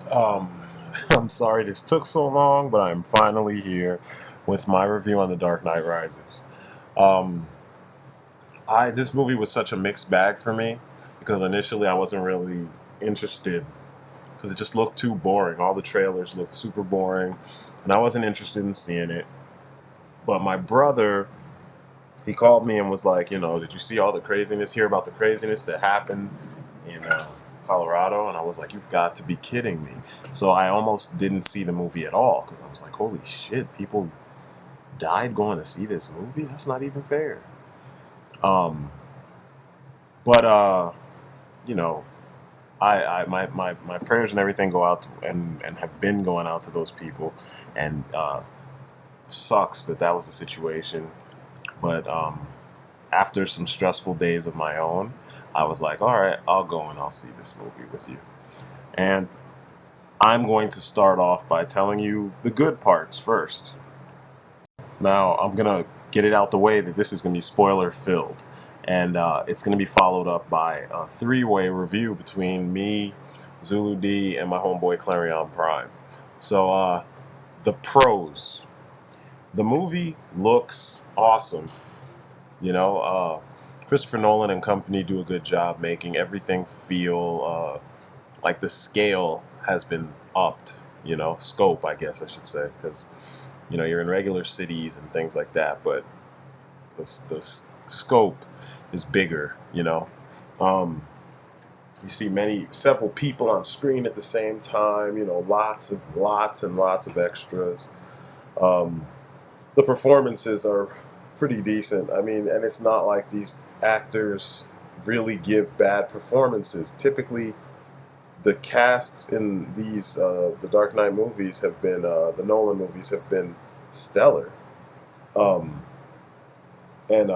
guys. I'm sorry this took so long, but I'm finally here with my review on The Dark Knight Rises. Um, this movie was such a mixed bag for me because initially I wasn't really interested because it just looked too boring. All the trailers looked super boring, and I wasn't interested in seeing it. But my brother, he called me and was like, did you see all the craziness? Hear about the craziness that happened in Colorado? And I was like, you've got to be kidding me. So I almost didn't see the movie at all because I was like, holy shit, people died going to see this movie? That's not even fair. Um, but you know, my prayers and everything go out to, and have been going out to those people, and sucks that was the situation. But after some stressful days of my own, I was like, all right, I'll go and I'll see this movie with you. And I'm going to start off by telling you the good parts first. Now, I'm going to get it out the way that this is going to be spoiler filled. And it's going to be followed up by a three-way review between me, Zulu D, and my homeboy Clarion Prime. So, the pros. The movie looks awesome. Christopher Nolan and company do a good job making everything feel like the scale has been upped. Scope, I guess I should say, because you're in regular cities and things like that, but the scope is bigger. You see several people on screen at the same time. Lots and lots of extras. The performances are pretty decent. I mean, and it's not like these actors really give bad performances. Typically, the casts in these the Dark Knight movies have been the Nolan movies have been stellar. Um, and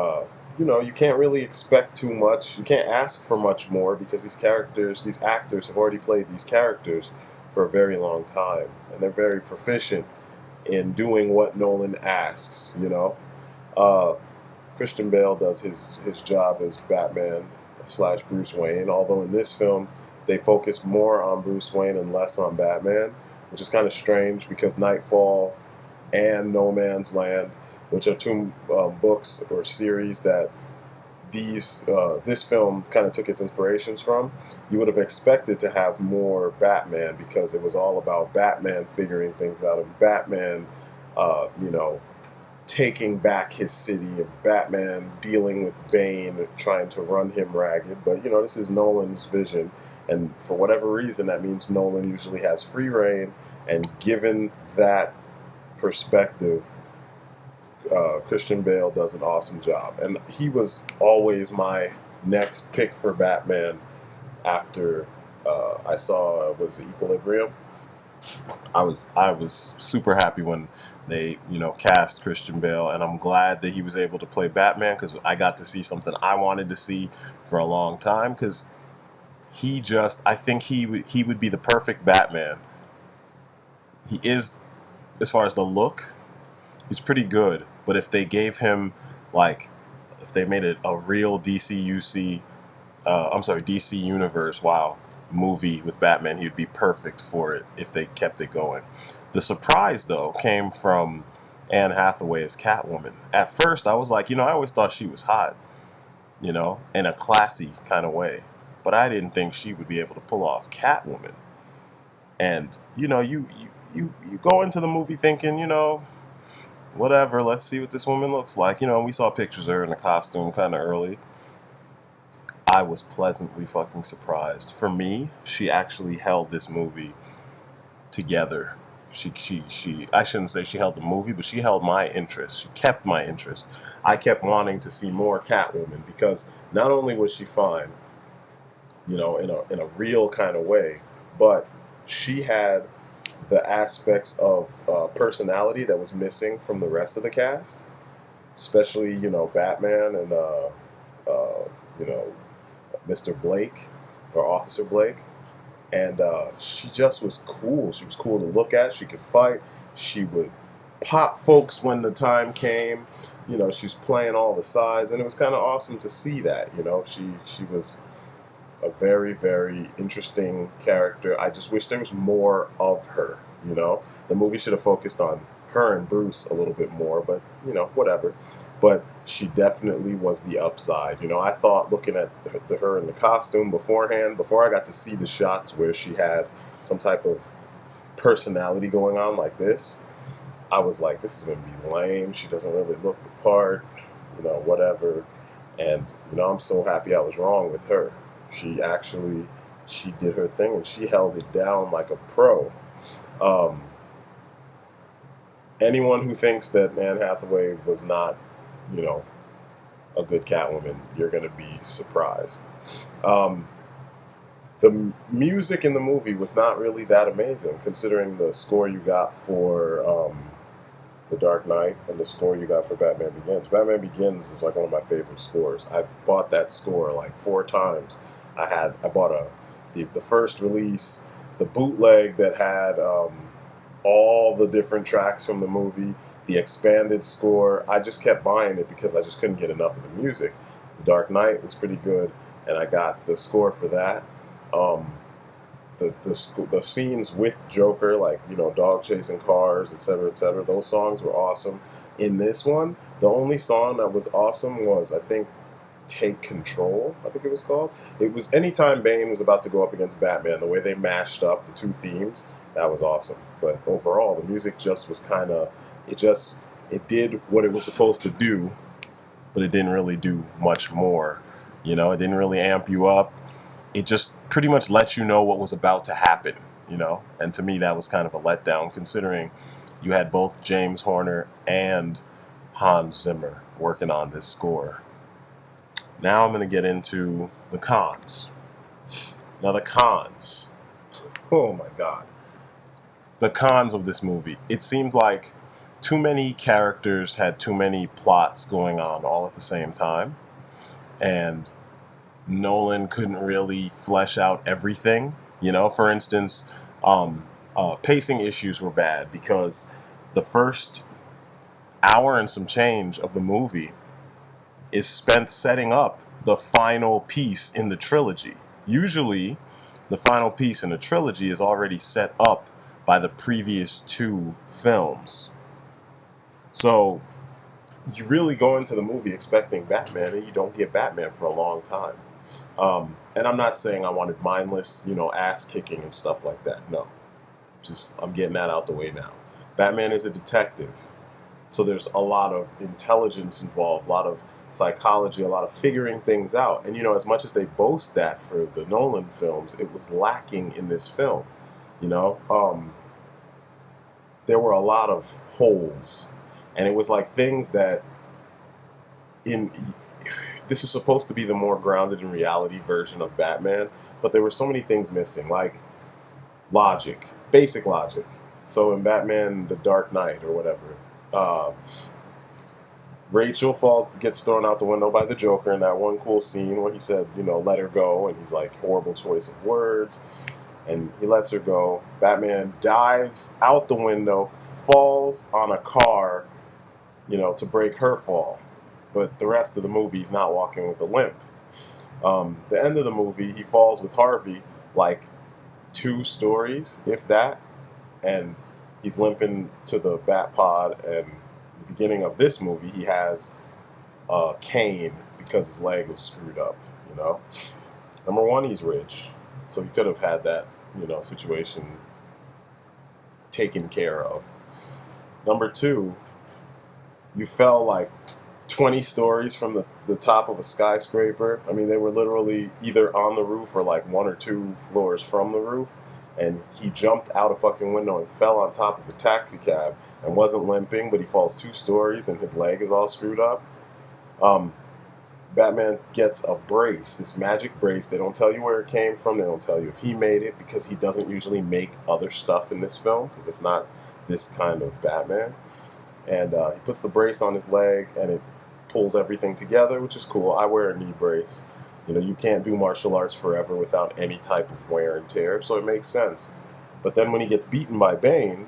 you can't really expect too much. You can't ask for much more because these actors have already played these characters for a very long time, and they're very proficient in doing what Nolan asks. Uh, Christian Bale does his job as Batman slash Bruce Wayne, although in this film they focus more on Bruce Wayne and less on Batman, which is kind of strange because Nightfall and No Man's Land, which are two books or series that this film kind of took its inspirations from, you would have expected to have more Batman because it was all about Batman figuring things out and Batman, you know, taking back his city and Batman dealing with Bane, trying to run him ragged. But this is Nolan's vision, and for whatever reason, that means Nolan usually has free reign. And given that perspective, Christian Bale does an awesome job, and he was always my next pick for Batman after I saw what is it, Equilibrium. I was super happy when they cast Christian Bale, and I'm glad that he was able to play Batman because I got to see something I wanted to see for a long time. Because I think he would be the perfect Batman. He is, as far as the look, he's pretty good. But if they gave him if they made it a real DC Universe, wow, movie with Batman, he'd be perfect for it if they kept it going. The surprise, though, came from Anne Hathaway as Catwoman. At first, I was like, I always thought she was hot, in a classy kind of way. But I didn't think she would be able to pull off Catwoman. And, you go into the movie thinking, whatever, let's see what this woman looks like. We saw pictures of her in a costume kind of early. I was pleasantly fucking surprised. For me, she actually held this movie together. I shouldn't say she held the movie, but she held my interest. She kept my interest. I kept wanting to see more Catwoman because not only was she fine, in a real kind of way, but she had the aspects of personality that was missing from the rest of the cast, especially Batman and you know Mr. Blake or Officer Blake, and she just was cool. She was cool to look at. She could fight. She would pop folks when the time came. She's playing all the sides, and it was kind of awesome to see that. She was a very, very interesting character. I just wish there was more of her, you know? The movie should have focused on her and Bruce a little bit more, but, you know, whatever. But she definitely was the upside. You know, I thought looking at her in the costume beforehand, before I got to see the shots where she had some type of personality going on like this, I was like, this is going to be lame. She doesn't really look the part, you know, whatever. And, you know, I'm so happy I was wrong with her. She did her thing and she held it down like a pro. Um, Anyone who thinks that Anne Hathaway was not, you know, a good Catwoman, you're going to be surprised. Um, the music in the movie was not really that amazing, considering the score you got for The Dark Knight and the score you got for Batman Begins. Batman Begins is like one of my favorite scores. I bought that score like 4 times. I bought the first release, the bootleg that had all the different tracks from the movie, the expanded score. I just kept buying it because I just couldn't get enough of the music. The Dark Knight was pretty good, and I got the score for that. Um, the scenes with Joker, like, you know, dog chasing cars, etc., etc. Those songs were awesome. In this one, the only song that was awesome was, I think, "Take Control." I think it was called. It was anytime Bane was about to go up against Batman. The way they mashed up the two themes, that was awesome. But overall, the music just was kind of it did what it was supposed to do, but it didn't really do much more. You know, it didn't really amp you up. It just pretty much let you know what was about to happen, you know? And to me, that was kind of a letdown, considering you had both James Horner and Hans Zimmer working on this score. Now I'm going to get into the cons. Now, the cons. Oh my God. The cons of this movie. It seemed like too many characters had too many plots going on all at the same time. And Nolan couldn't really flesh out everything. You know, for instance, pacing issues were bad because the first hour and some change of the movie is spent setting up the final piece in the trilogy. Usually, the final piece in a trilogy is already set up by the previous 2 films. So, you really go into the movie expecting Batman, and you don't get Batman for a long time. And I'm not saying I wanted mindless, you know, ass kicking and stuff like that. No. Just, I'm getting that out the way now. Batman is a detective. So there's a lot of intelligence involved, a lot of psychology, a lot of figuring things out. And, you know, as much as they boast that for the Nolan films, it was lacking in this film. You know, there were a lot of holes. And it was like things that this is supposed to be the more grounded in reality version of Batman, but there were so many things missing, like logic, basic logic. So in Batman The Dark Knight or whatever, Rachel gets thrown out the window by the Joker in that one cool scene where he said, you know, let her go, and he's like, horrible choice of words, and he lets her go. Batman dives out the window, falls on a car, you know, to break her fall. But the rest of the movie, he's not walking with a limp. The end of the movie, he falls with Harvey like 2 stories, if that, and he's limping to the Bat Pod. And the beginning of this movie, he has a cane because his leg was screwed up. You know, number one, he's rich, so he could have had that, you know, situation taken care of. Number 2, you fell like 20 stories from the top of a skyscraper. I mean, they were literally either on the roof or like 1 or 2 floors from the roof. And he jumped out a fucking window and fell on top of a taxi cab and wasn't limping, but he falls 2 stories and his leg is all screwed up. Batman gets a brace, this magic brace. They don't tell you where it came from. They don't tell you if he made it, because he doesn't usually make other stuff in this film, because it's not this kind of Batman. And he puts the brace on his leg, and it pulls everything together, which is cool. I wear a knee brace. You know, you can't do martial arts forever without any type of wear and tear, so it makes sense. But then when he gets beaten by Bane,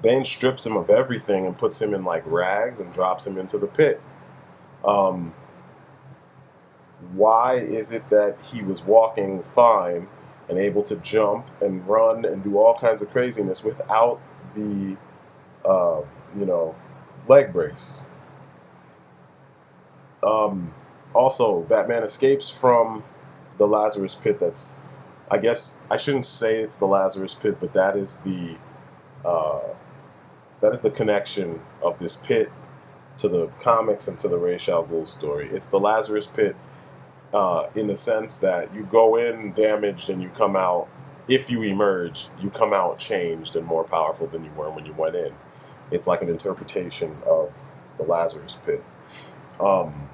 Bane strips him of everything and puts him in like rags and drops him into the pit. Why is it that he was walking fine and able to jump and run and do all kinds of craziness without the, uh, you know, leg brace? Um, Also, Batman escapes from the Lazarus pit. I guess I shouldn't say it's the Lazarus pit, but uh, that is the connection of this pit to the comics and to the Ra's al Ghul story. It's the Lazarus pit in the sense that you go in damaged and you come out. If you emerge, you come out changed and more powerful than you were when you went in. It's like an interpretation of the Lazarus pit. Um,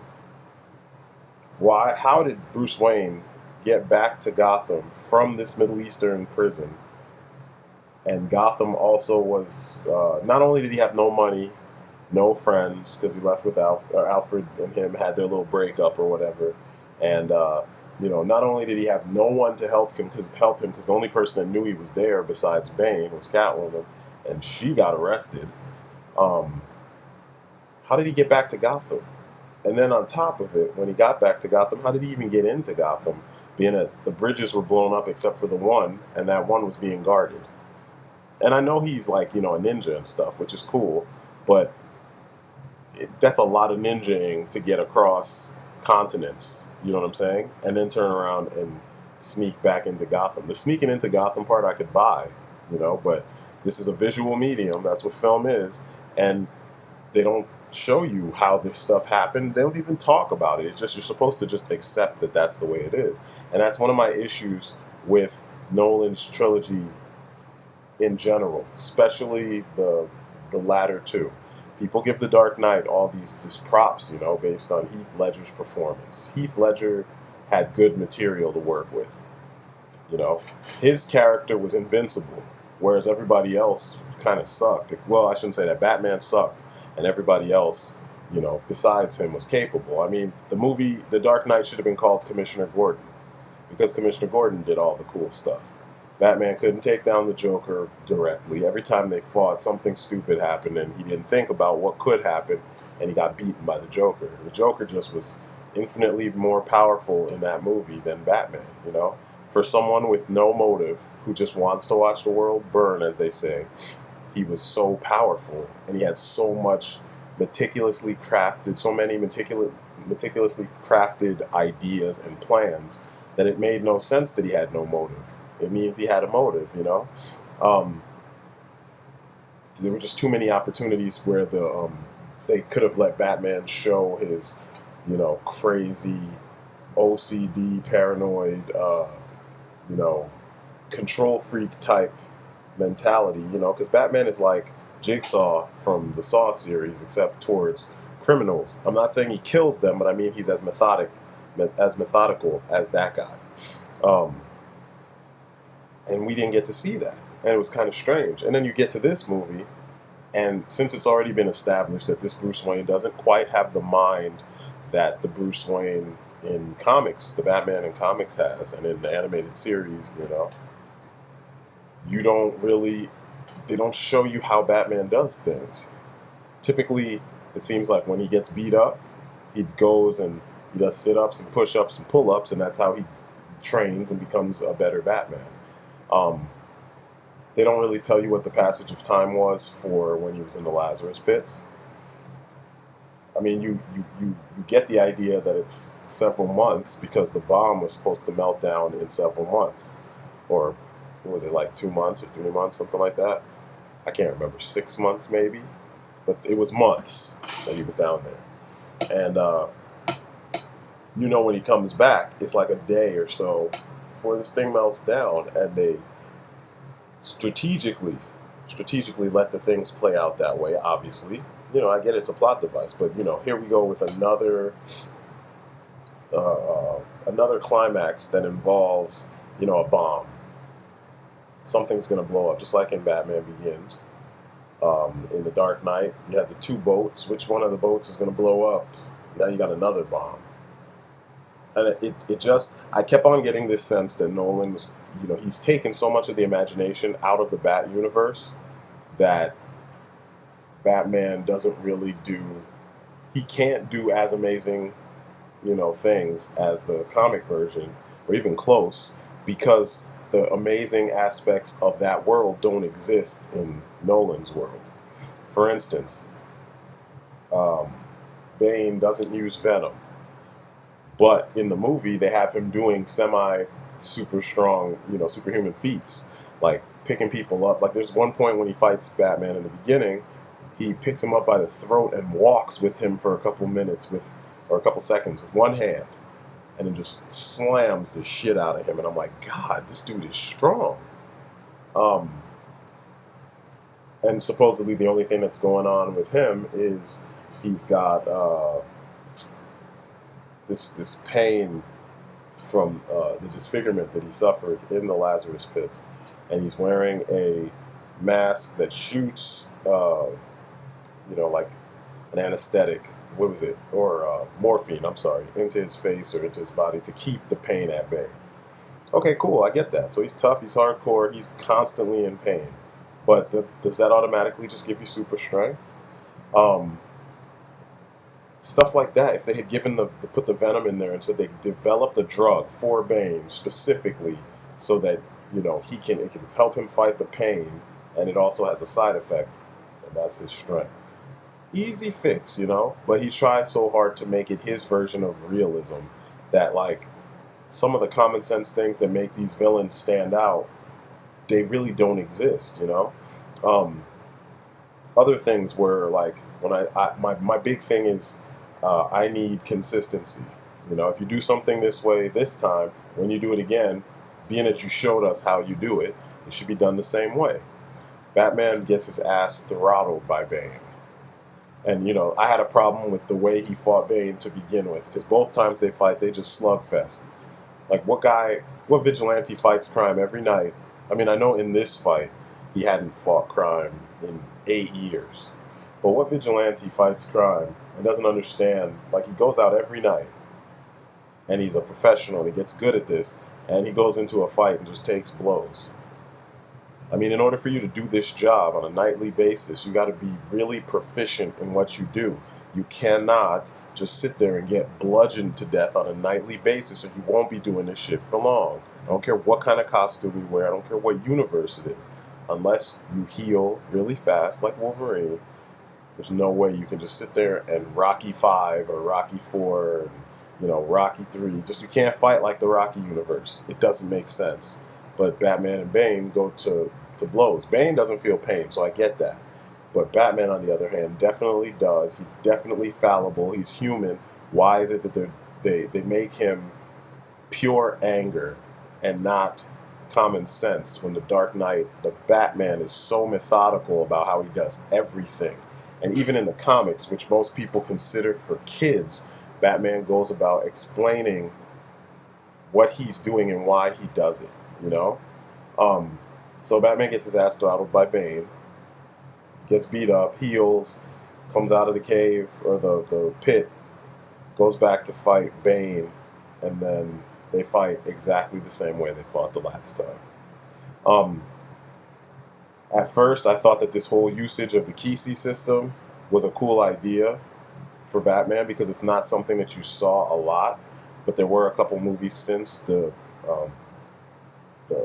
why? How did Bruce Wayne get back to Gotham from this Middle Eastern prison? And Gotham also was not only did he have no money, no friends because he left with Alfred and him had their little breakup or whatever, and not only did he have no one to help him because the only person that knew he was there besides Bane was Catwoman, and she got arrested. Um, how did he get back to Gotham? And then on top of it, when he got back to Gotham, how did he even get into Gotham? Being that the bridges were blown up except for the one, and that one was being guarded. And I know he's like, a ninja and stuff, which is cool, but that's a lot of ninjaing to get across continents. You know what I'm saying? And then turn around and sneak back into Gotham. The sneaking into Gotham part I could buy, but this is a visual medium. That's what film is. And they don't show you how this stuff happened. They don't even talk about it. It's just you're supposed to just accept that that's the way it is. And that's one of my issues with Nolan's trilogy in general, especially the latter two. People give The Dark Knight all these props, based on Heath Ledger's performance. Heath Ledger had good material to work with. You know, his character was invincible, whereas everybody else kind of sucked. Well, I shouldn't say that. Batman sucked, and everybody else, besides him, was capable. I mean, the movie The Dark Knight should have been called Commissioner Gordon because Commissioner Gordon did all the cool stuff. Batman couldn't take down the Joker directly. Every time they fought, something stupid happened, and he didn't think about what could happen, and he got beaten by the Joker. The Joker just was infinitely more powerful in that movie than Batman. For someone with no motive, who just wants to watch the world burn, as they say, he was so powerful, and he had so much so many meticulously crafted ideas and plans that it made no sense that he had no motive. It means he had a motive. Um, there were just too many opportunities where they could have let Batman show his, crazy, OCD, paranoid, you know, control freak type mentality. Because Batman is like Jigsaw from the Saw series, except towards criminals. I'm not saying he kills them, but I mean he's as methodical as that guy. Um, and we didn't get to see that, and it was kind of strange. And then you get to this movie, and since it's already been established that this Bruce Wayne doesn't quite have the mind that the Bruce Wayne in comics, the Batman in comics has, and in the animated series, you don't really, they don't show you how Batman does things. Typically, it seems like when he gets beat up, he goes and he does sit-ups and push-ups and pull-ups, and that's how he trains and becomes a better Batman. Um, they don't really tell you what the passage of time was for when he was in the Lazarus pits. I mean, you get the idea that it's several months because the bomb was supposed to melt down in several months. Or was it like 2 months or 3 months, something like that? I can't remember, 6 months maybe? But it was months that he was down there. And, when he comes back, it's like a day or so before this thing melts down, and they strategically let the things play out that way, obviously. I get it's a plot device, but, here we go with another climax that involves, a bomb. Something's going to blow up, just like in Batman Begins. In The Dark Knight, you had the two boats. Which one of the boats is going to blow up? Now you got another bomb. And I kept on getting this sense that Nolan was, he's taken so much of the imagination out of the Bat universe that Batman doesn't really he can't do as amazing things as the comic version, or even close, because the amazing aspects of that world don't exist in Nolan's world. For instance, um, Bane doesn't use Venom, but in the movie they have him doing semi super strong, superhuman feats, like picking people up. Like there's one point when he fights Batman in the beginning, he picks him up by the throat and walks with him for a couple minutes or a couple seconds with one hand, and then just slams the shit out of him. And I'm like, God, this dude is strong. Um, and supposedly the only thing that's going on with him is he's got this pain from the disfigurement that he suffered in the Lazarus pits, and he's wearing a mask that shoots, like an anesthetic. What was it? Or morphine, I'm sorry, into his face or into his body to keep the pain at bay. Okay, cool, I get that. So he's tough, he's hardcore, he's constantly in pain. But does that automatically just give you super strength? Um, Stuff like that. If they had put the venom in there and said they developed a drug for Bane specifically so that it can help him fight the pain, and it also has a side effect, and that's his strength. Easy fix. But he tries so hard to make it his version of realism that, like, some of the common sense things that make these villains stand out, they really don't exist. Um, Other things were like, when my big thing is, I need consistency. If you do something this way this time, when you do it again, being that you showed us how you do it, it should be done the same way. Batman gets his ass throttled by Bane. And, I had a problem with the way he fought Bane to begin with, because both times they fight, they just slugfest. Like, what vigilante fights crime every night? I mean, I know in this fight, he hadn't fought crime in 8 years. But what vigilante fights crime and doesn't understand, like, he goes out every night, and he's a professional, he gets good at this, and he goes into a fight and just takes blows. I mean, in order for you to do this job on a nightly basis, you got to be really proficient in what you do. You cannot just sit there and get bludgeoned to death on a nightly basis, or you won't be doing this shit for long. I don't care what kind of costume you wear. I don't care what universe it is. Unless you heal really fast, like Wolverine, there's no way you can just sit there and Rocky 5 or Rocky 4, Rocky 3. Just, you can't fight like the Rocky universe. It doesn't make sense. But Batman and Bane go to blows. Bane doesn't feel pain, so I get that. But Batman, on the other hand, definitely does. He's definitely fallible. He's human. Why is it that they make him pure anger and not common sense when the Dark Knight, the Batman, is so methodical about how he does everything? And even in the comics, which most people consider for kids, Batman goes about explaining what he's doing and why he does it. So Batman gets his ass throttled by Bane, gets beat up, heals, comes out of the cave or the pit, goes back to fight Bane, and then they fight exactly the same way they fought the last time. Um, at first, I thought that this whole usage of the Kisi system was a cool idea for Batman because it's not something that you saw a lot, but there were a couple movies since the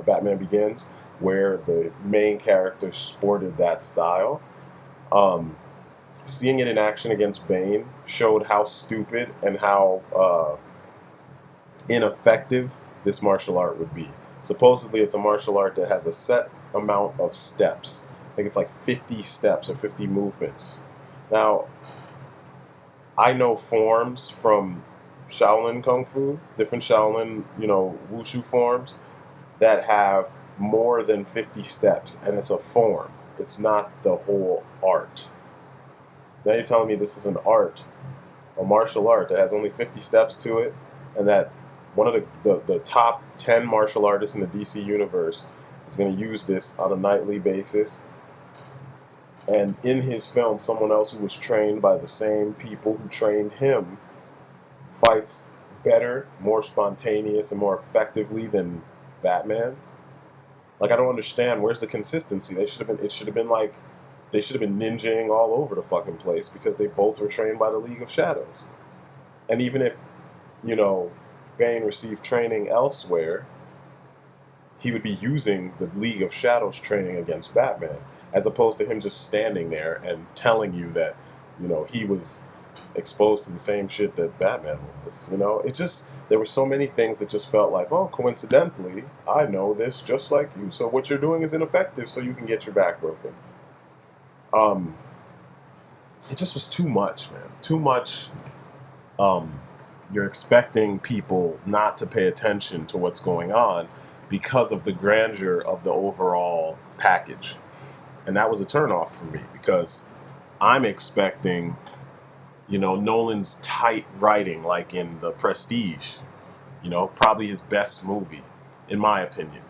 Batman Begins where the main character sported that style. Um, Seeing it in action against Bane showed how stupid and how ineffective this martial art would be. Supposedly, it's a martial art that has a set amount of steps. I think it's like 50 steps or 50 movements. Now, I know forms from Shaolin Kung Fu, different Shaolin, Wushu forms that have more than 50 steps, and it's a form. It's not the whole art. Now you're telling me this is an art, a martial art that has only 50 steps to it, and that one of the top 10 martial artists in the DC universe is going to use this on a nightly basis. And in his film, someone else who was trained by the same people who trained him fights better, more spontaneous, and more effectively than Batman. Like, I don't understand. Where's the consistency? They should have been. It should have been like they should have been ninjaing all over the fucking place because they both were trained by the League of Shadows. And even if you know, Bane received training elsewhere, he would be using the League of Shadows training against Batman, as opposed to him just standing there and telling you that, he was exposed to the same shit that Batman was. It just, there were so many things that just felt like, oh, coincidentally, I know this just like you. So what you're doing is ineffective, so you can get your back broken. Um, it just was too much, man. Too much. Um, you're expecting people not to pay attention to what's going on because of the grandeur of the overall package. And that was a turnoff for me because I'm expecting, Nolan's tight writing, like in The Prestige, probably his best movie, in my opinion.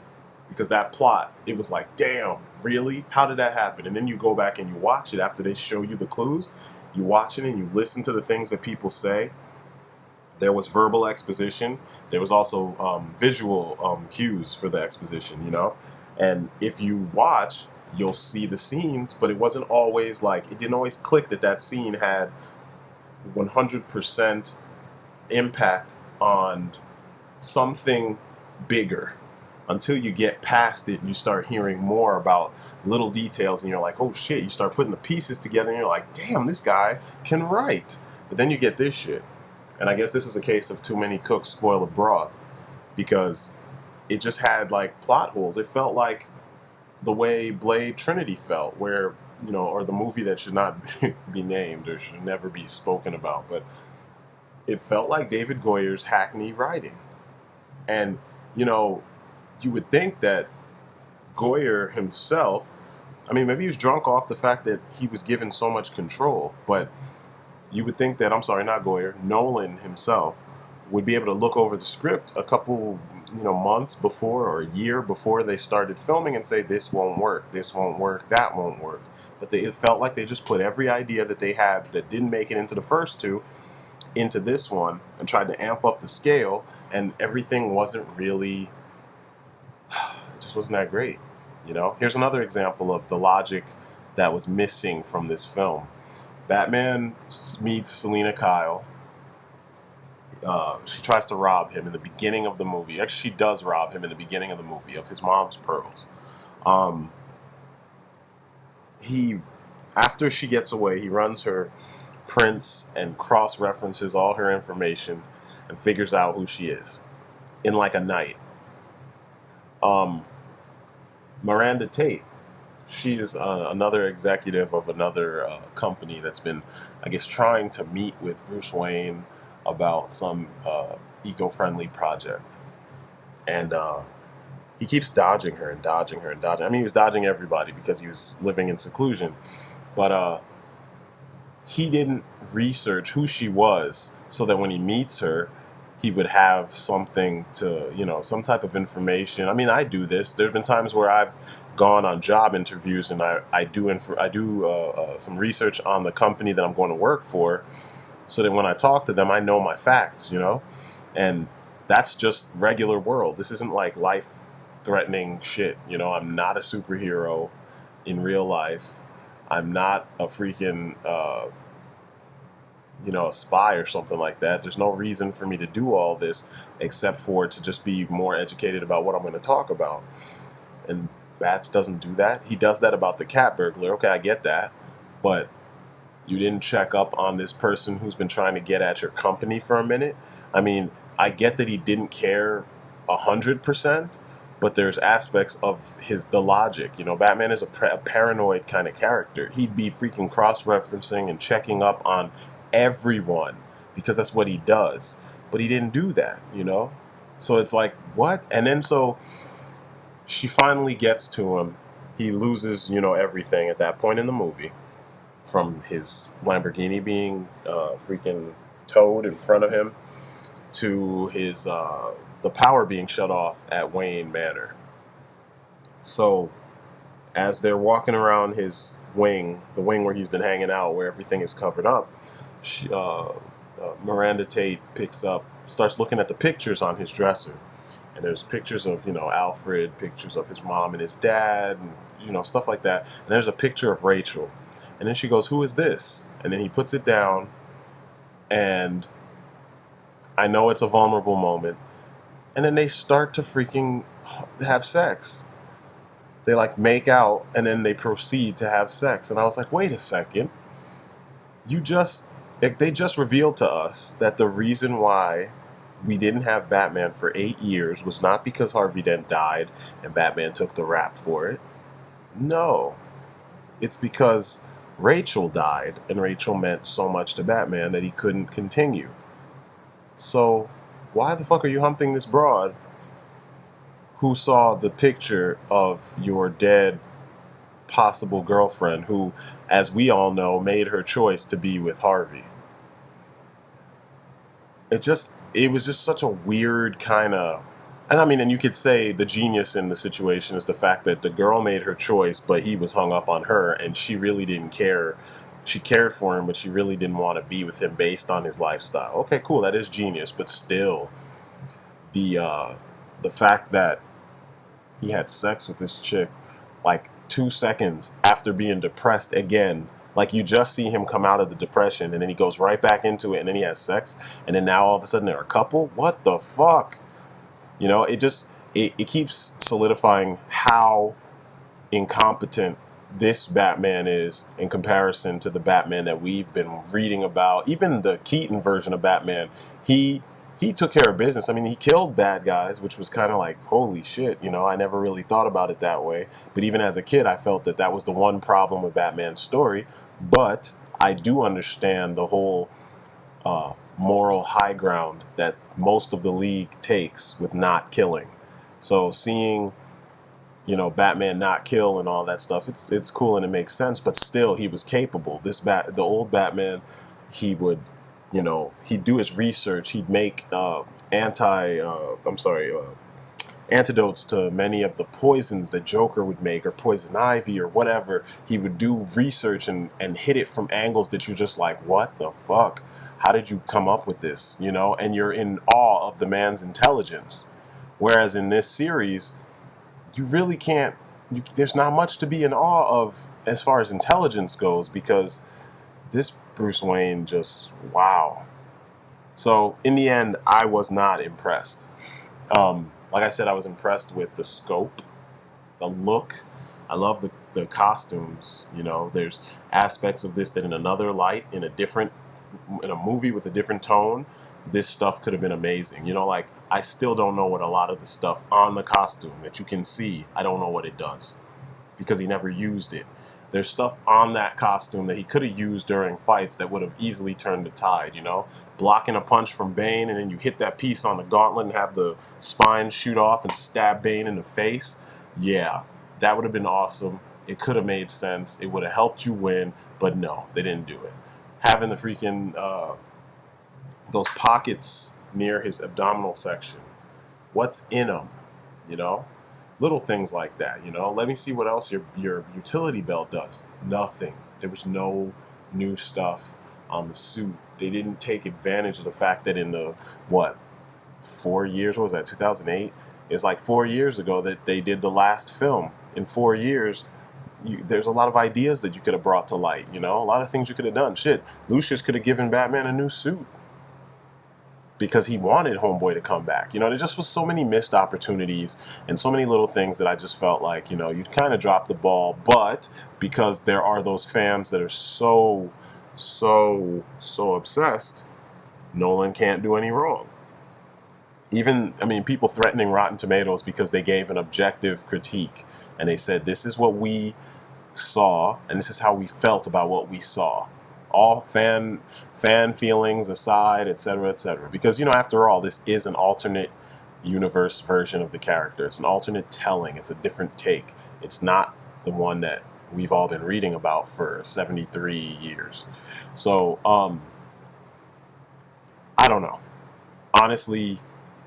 Because that plot, it was like, damn, really? How did that happen? And then you go back and you watch it after they show you the clues. You watch it and you listen to the things that people say. There was verbal exposition. There was also visual cues for the exposition, And if you watch, you'll see the scenes, but it wasn't always like, it didn't always click that that scene had 100% impact on something bigger until you get past it and you start hearing more about little details and you're like, oh shit, you start putting the pieces together and you're like, damn, this guy can write. But then you get this shit. And I guess this is a case of too many cooks spoil the broth because it just had like plot holes. It felt like the way Blade Trinity felt, where, or the movie that should not be named or should never be spoken about, but it felt like David Goyer's hackney writing. And, you would think that Goyer himself, I mean, maybe he was drunk off the fact that he was given so much control, but you would think that, I'm sorry, not Goyer, Nolan himself would be able to look over the script a couple, months before or a year before they started filming and say, this won't work, that won't work. But it felt like they just put every idea that they had that didn't make it into the first two into this one and tried to amp up the scale, and everything wasn't really, it just wasn't that great. Here's another example of the logic that was missing from this film. Batman meets Selena Kyle. She tries to rob him in the beginning of the movie. Actually, she does rob him in the beginning of the movie of his mom's pearls. Um, he, after she gets away, he runs her prints and cross-references all her information and figures out who she is in like a night. Miranda Tate, she is another executive of another company that's been, I guess, trying to meet with Bruce Wayne about some eco-friendly project. And he keeps dodging her and dodging her and dodging. I mean, he was dodging everybody because he was living in seclusion. But he didn't research who she was so that when he meets her, he would have something to, some type of information. I mean, I do this. There have been times where I've gone on job interviews and I do some research on the company that I'm going to work for, so that when I talk to them, I know my facts, and that's just regular world. This isn't like life-threatening shit. I'm not a superhero in real life. I'm not a freaking a spy or something like that. There's no reason for me to do all this except for to just be more educated about what I'm going to talk about. And Bats doesn't do that. He does that about the cat burglar. Okay, I get that. But you didn't check up on this person who's been trying to get at your company for a minute. I mean, I get that he didn't care 100%, but there's aspects of the logic. Batman is a paranoid kind of character. He'd be freaking cross-referencing and checking up on everyone because that's what he does. But he didn't do that, So it's like, what? And then so she finally gets to him. He loses, everything at that point in the movie, from his Lamborghini being freaking towed in front of him to his the power being shut off at Wayne Manor. So as they're walking around his wing, the wing where he's been hanging out, where everything is covered up, Miranda Tate starts looking at the pictures on his dresser. And there's pictures of, Alfred, pictures of his mom and his dad, and, stuff like that. And there's a picture of Rachel. And then she goes, who is this? And then he puts it down, and I know it's a vulnerable moment. And then they start to freaking have sex. They like make out and then they proceed to have sex. And I was like, wait a second. You just, like, they just revealed to us that the reason why we didn't have Batman for 8 years was not because Harvey Dent died and Batman took the rap for it. No. It's because Rachel died and Rachel meant so much to Batman that he couldn't continue. So why the fuck are you humping this broad who saw the picture of your dead possible girlfriend who, as we all know, made her choice to be with Harvey? It was just such a weird kind of, and I mean, and you could say the genius in the situation is the fact that the girl made her choice, but he was hung up on her, and she really didn't care. She cared for him, but she really didn't want to be with him based on his lifestyle. Okay, cool, that is genius, but still, the fact that he had sex with this chick like 2 seconds after being depressed again. Like, you just see him come out of the depression and then he goes right back into it and then he has sex and then now all of a sudden they're a couple? What the fuck? You know, it keeps solidifying how incompetent this Batman is in comparison to the Batman that we've been reading about. Even the Keaton version of Batman, he took care of business. I mean, he killed bad guys, which was kind of like, holy shit, you know, I never really thought about it that way. But even as a kid, I felt that that was the one problem with Batman's story. But I do understand the whole moral high ground that most of the league takes with not killing. So seeing, you know, Batman not kill and all that stuff, it's cool and it makes sense. But still, he was capable. The old Batman, he would, you know, he'd do his research. He'd make antidotes to many of the poisons that Joker would make, or poison ivy or whatever. He would do research and hit it from angles that you're just like, what the fuck? How did you come up with this? You know, and you're in awe of the man's intelligence. Whereas in this series, you really can't, there's not much to be in awe of as far as intelligence goes, because this Bruce Wayne just, wow. So in the end, I was not impressed. Like I said, I was impressed with the scope, the look. I love the costumes. You know, there's aspects of this that in another light, in a movie with a different tone, this stuff could have been amazing. You know, like, I still don't know what a lot of the stuff on the costume that you can see, I don't know what it does, because he never used it. There's stuff on that costume that he could have used during fights that would have easily turned the tide, you know? Blocking a punch from Bane and then you hit that piece on the gauntlet and have the spine shoot off and stab Bane in the face. Yeah, that would have been awesome. It could have made sense. It would have helped you win, but no, they didn't do it. Having the freaking, those pockets near his abdominal section. What's in them, you know? Little things like that, you know. Let me see what else your utility belt does. Nothing. There was no new stuff on the suit. They didn't take advantage of the fact that in the, 4 years, what was that, 2008? It's like 4 years ago that they did the last film. In 4 years, there's a lot of ideas that you could have brought to light, you know. A lot of things you could have done. Shit, Lucius could have given Batman a new suit because he wanted Homeboy to come back. You know, there just was so many missed opportunities and so many little things that I just felt like, you know, you'd kind of dropped the ball. But because there are those fans that are so obsessed, Nolan can't do any wrong. Even, I mean, people threatening Rotten Tomatoes because they gave an objective critique and they said, this is what we saw and this is how we felt about what we saw. All fan feelings aside, etc., etc. Because, you know, after all, this is an alternate universe version of the character. It's an alternate telling. It's a different take. It's not the one that we've all been reading about for 73 years. So, I don't know. Honestly,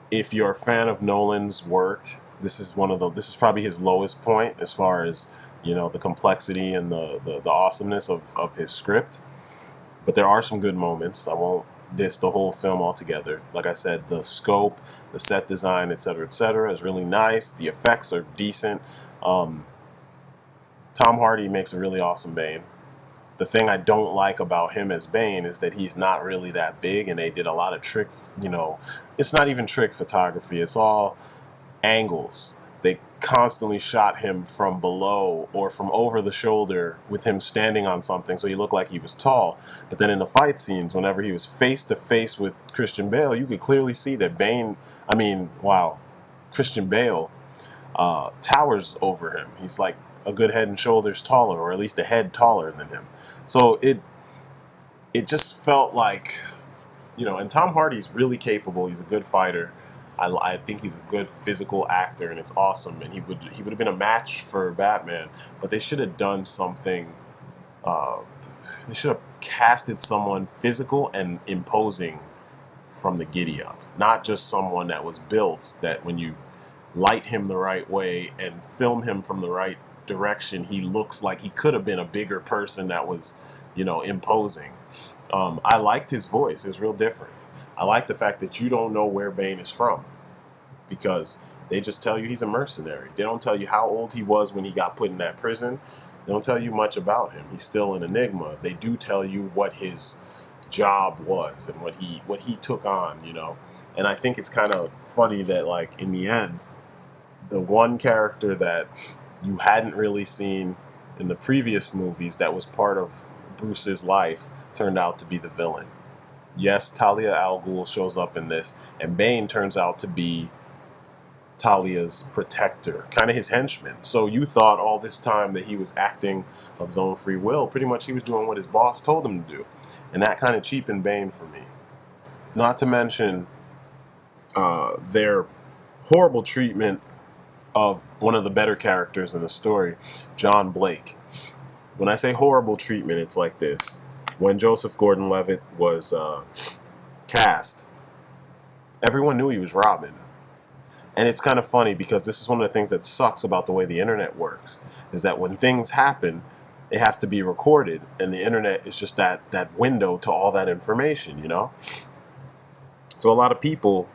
if you're a fan of Nolan's work, this is probably his lowest point as far as, you know, the complexity and the awesomeness of his script. But there are some good moments. I won't diss the whole film altogether. Like I said, the scope, the set design, etc., is really nice. The effects are decent. Tom Hardy makes a really awesome Bane. The thing I don't like about him as Bane is that he's not really that big, and they did a lot of trick, it's not even trick photography. It's all angles. They constantly shot him from below or from over the shoulder with him standing on something, so he looked like he was tall. But then in the fight scenes, whenever he was face to face with Christian Bale, you could clearly see that Christian Bale towers over him. He's like a good head and shoulders taller, or at least a head taller than him. So it just felt like, and Tom Hardy's really capable. He's a good fighter. I think he's a good physical actor, and it's awesome. And he would have been a match for Batman. But they should have done something. They should have casted someone physical and imposing from the giddy up, not just someone that was built that when you light him the right way and film him from the right direction, he looks like he could have been a bigger person that was, imposing. I liked his voice. It was real different. I like the fact that you don't know where Bane is from, because they just tell you he's a mercenary. They don't tell you how old he was when he got put in that prison. They don't tell you much about him. He's still an enigma. They do tell you what his job was and what he took on, And I think it's kind of funny that, like, in the end, the one character that you hadn't really seen in the previous movies that was part of Bruce's life turned out to be the villain. Yes, Talia al Ghul shows up in this, and Bane turns out to be Talia's protector, kind of his henchman. So you thought all this time that he was acting of his own free will. Pretty much he was doing what his boss told him to do. And that kind of cheapened Bane for me. Not to mention their horrible treatment of one of the better characters in the story, John Blake. When I say horrible treatment, it's like this. When Joseph Gordon-Levitt was cast, everyone knew he was Robin. And it's kind of funny because this is one of the things that sucks about the way the internet works, is that when things happen, it has to be recorded, and the internet is just that window to all that information, So a lot of people,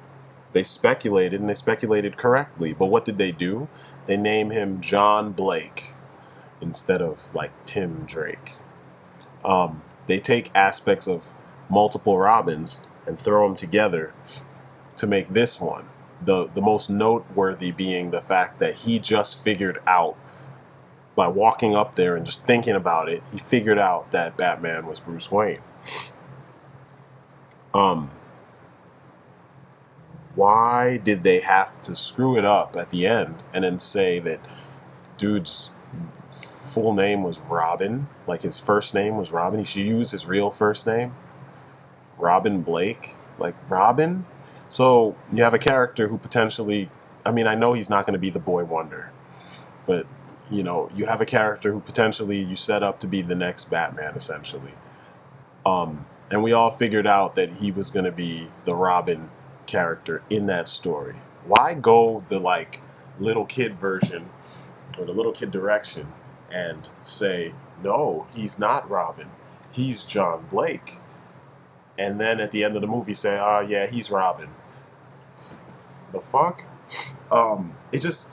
they speculated, and they speculated correctly. But what did they do? They name him John Blake instead of, like, Tim Drake. They take aspects of multiple Robins and throw them together to make this one. The most noteworthy being the fact that he just figured out, by walking up there and just thinking about it, he figured out that Batman was Bruce Wayne. Why did they have to screw it up at the end and then say that dude's full name was Robin? Like, his first name was Robin? He should use his real first name? Robin Blake? Like, Robin? So you have a character who potentially, I know he's not going to be the boy wonder, but, you have a character who potentially you set up to be the next Batman, essentially. And we all figured out that he was going to be the Robin character in that story. Why go the, like, little kid version or the little kid direction and say, no, he's not Robin, he's John Blake? And then at the end of the movie say, oh yeah, he's Robin. The fuck? It just,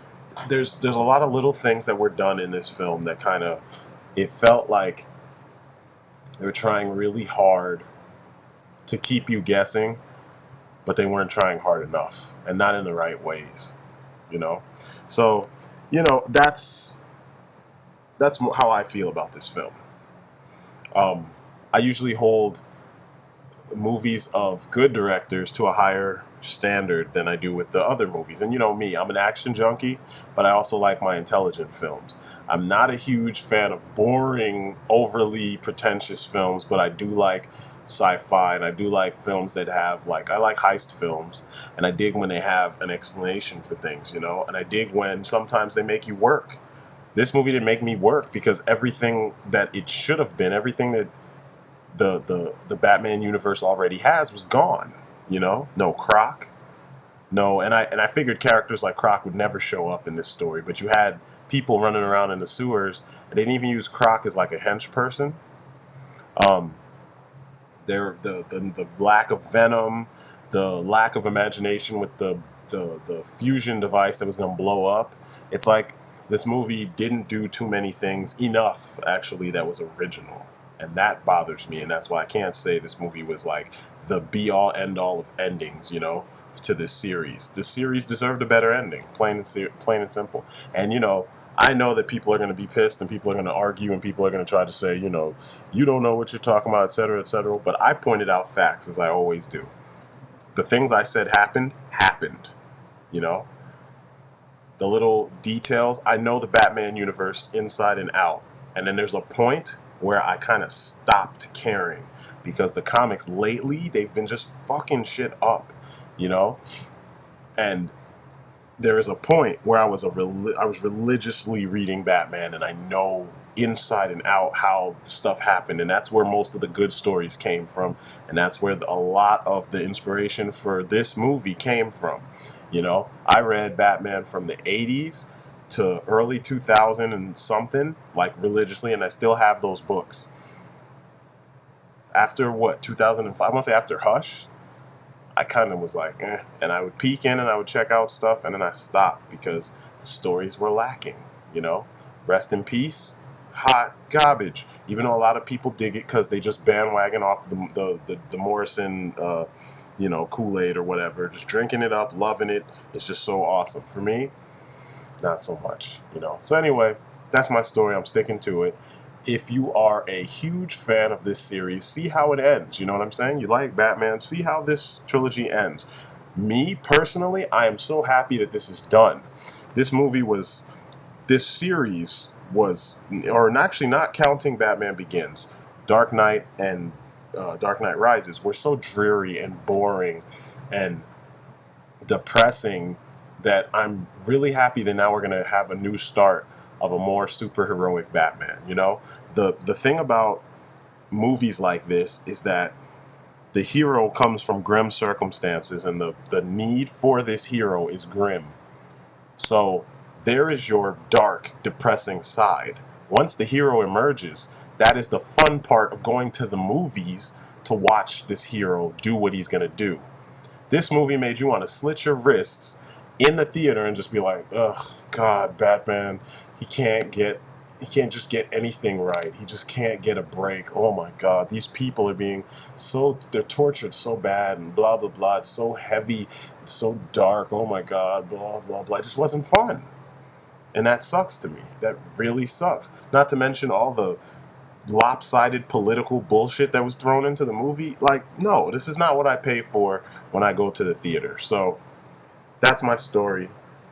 there's a lot of little things that were done in this film that kind of, it felt like they were trying really hard to keep you guessing, but they weren't trying hard enough, and not in the right ways, So, that's how I feel about this film. I usually hold movies of good directors to a higher standard than I do with the other movies. And me, I'm an action junkie, but I also like my intelligent films. I'm not a huge fan of boring, overly pretentious films, but I do like sci-fi, and I do like films that have, I like heist films, and I dig when they have an explanation for things, and I dig when sometimes they make you work. This movie didn't make me work, because everything that it should have been, everything that the Batman universe already has was gone. No Croc, no, and I figured characters like Croc would never show up in this story, but you had people running around in the sewers, and they didn't even use Croc as like a hench person. The lack of venom, the lack of imagination with the fusion device that was going to blow up. It's like this movie didn't do too many things enough, actually, that was original. And that bothers me, and that's why I can't say this movie was like the be-all, end-all of endings, to this series. This series deserved a better ending, plain and simple. And, I know that people are going to be pissed and people are going to argue and people are going to try to say, you don't know what you're talking about, etc., etc. But I pointed out facts, as I always do. The things I said happened, you know? The little details. I know the Batman universe inside and out. And then there's a point where I kind of stopped caring because the comics lately, they've been just fucking shit up, And there is a point where I was religiously reading Batman, and I know inside and out how stuff happened, and that's where most of the good stories came from, and that's where a lot of the inspiration for this movie came from. I read Batman from the 80s to early 2000 and something, like religiously, and I still have those books. After 2005, I want to say after Hush, I kind of was like, and I would peek in and I would check out stuff, and then I stopped because the stories were lacking, Rest in peace, hot garbage. Even though a lot of people dig it because they just bandwagon off the Morrison, Kool-Aid or whatever, just drinking it up, loving it. It's just so awesome. For me, not so much, So anyway, that's my story. I'm sticking to it. If you are a huge fan of this series, see how it ends. You know what I'm saying? You like Batman, see how this trilogy ends. Me, personally, I am so happy that this is done. This series was, or actually not counting Batman Begins, Dark Knight and Dark Knight Rises were so dreary and boring and depressing that I'm really happy that now we're going to have a new start of a more superheroic Batman. The thing about movies like this is that the hero comes from grim circumstances, and the need for this hero is grim. So there is your dark, depressing side. Once the hero emerges, that is the fun part of going to the movies to watch this hero do what he's going to do. This movie made you want to slit your wrists in the theater and just be like, ugh, God, Batman, he can't just get anything right. He just can't get a break. Oh my God, these people are they're tortured so bad and blah, blah, blah. It's so heavy. It's so dark. Oh my God, blah, blah, blah. It just wasn't fun. And that sucks to me. That really sucks. Not to mention all the lopsided political bullshit that was thrown into the movie. Like, no, this is not what I pay for when I go to the theater. So that's my story.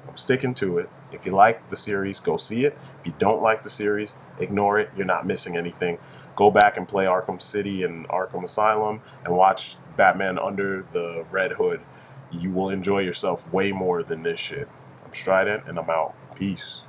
I'm sticking to it. If you like the series, go see it. If you don't like the series, ignore it. You're not missing anything. Go back and play Arkham City and Arkham Asylum and watch Batman Under the Red Hood. You will enjoy yourself way more than this shit. I'm Strident, and I'm out. Peace.